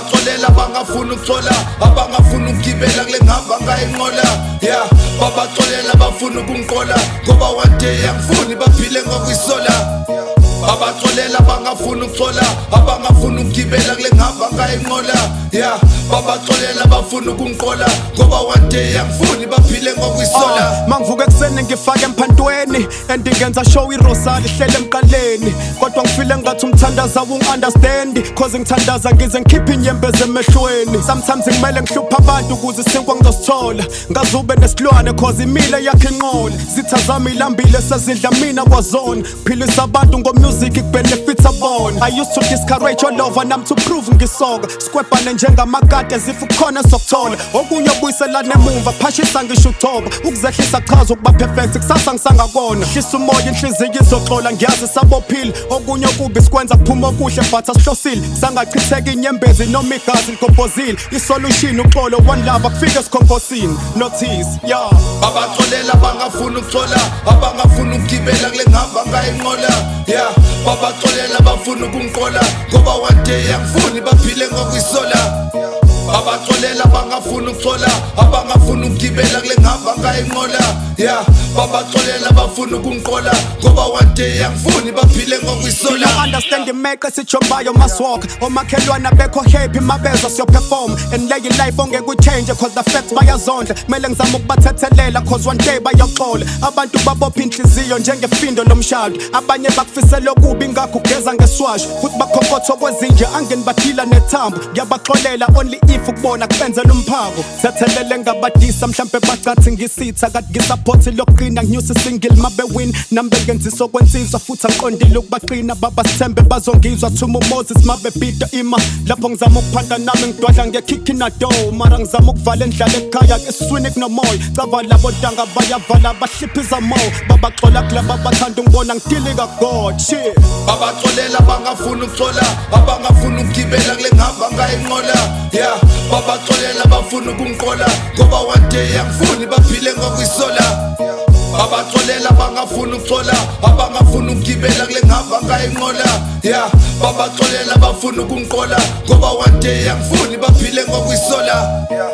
babaxolela bangafuna ukuthola abangafuna ukugibela kule ngihamba ngayinqola yeah babaxolela bafuna ukungiqola ngoba one day angifuni baphile ngokuyisola babaxolela bangafuna ukuthola abangafuna ukugibela kule ngihamba ngayinqola yeah babaxolela bafuna ukungiqola ngoba one day angifuni baphile ngokuyisola mangivuka ekseni ngifake emphantweni and ngenza show irosali hlele emqaleni kodwa ngifile ngathi umthandaza ungi-understand cause ngithandaza ngize ngikhiphe inyembezi emehlweni sometimes ngimele ngihlupha abantu ukuze isinkwa ngizosithola ngazube nesilwane cause imile yakhe inqola zitha zami ilambile sezidla mina kwazona philisa abantu ngomusic benefits bona I used to discourage your love and I'm to prove ngisoka skwebhane njengamakati as if ukhona sokuthola okunye obuyiselana emuva phashisa ngisho uthoba ukuzehlisa chaza ukuba perfect kusasa ngisangakona hlisa umoya inhliziyo izoxola ngiyazi sabophile okunye okubi sikwenza kuphuma okuhle but asihlosile sangachitheka inyembezi noma igazi likompozile isolution uxolo one love akufike esikhonkosini notice yeah babaxolela bangafuna ukuthola abangafuna ukugibela kule ngihamba ngayinqola yeah babaxolela bafuna ukungiqola ngoba one day angifuni baphile ngokuyisola babaxolela bangafuna ukuthola abangafuna ukugibela kule ngihamba ngayinqola yeah babaxolela bafuna ukungiqola ngoba one day angifuni baphile ngokuyisola understand imeqe sijombayo must walk omakhelwana bekho happy mabeza siyoperform and lay life ongeke uchange cause the facts bayazondla kumele ngizama ukubathethelela cause one day bayoxola abantu babopha inhliziyo njengefindo lomshado abanye bakufisela okubi ngakho ugeza ngeswasho futhi bakhokotha kwezinje angeni badila nethambo ngiyabaxolela only if ukubona kubenzela umphako sethelele ngabadisa mhlambe bacathi ngisitha kade ngisupporti loqina nginyusa single mabe win nambe ngenzisa okwensizwa futhi angiqondile ukubaqina baba sithembe bazongizwa thuma Moses mabe bida ima lapho ngizama ukuphanda nami ngidwadla ngekick in a door mara ngizama ukuvala endlala ekhaya eswini kunomoya cava labo danga bayavala bahliphiza mo babaxola kulaba bathanda ngibona ngidilika god shit babaxolela bangafuna ukuthola abangafuna ukugibela kule ngihamba ngayinqola yeah babaxolela bafuna ukungiqola ngoba one day angifuni baphile ngokuyisola babaxolela bangafuna ukuthola abangafuna ukugibela kule ngihamba ngayinqola yeah babaxolela bafuna ukungiqola ngoba one day angifuni baphile ngokuyisola yeah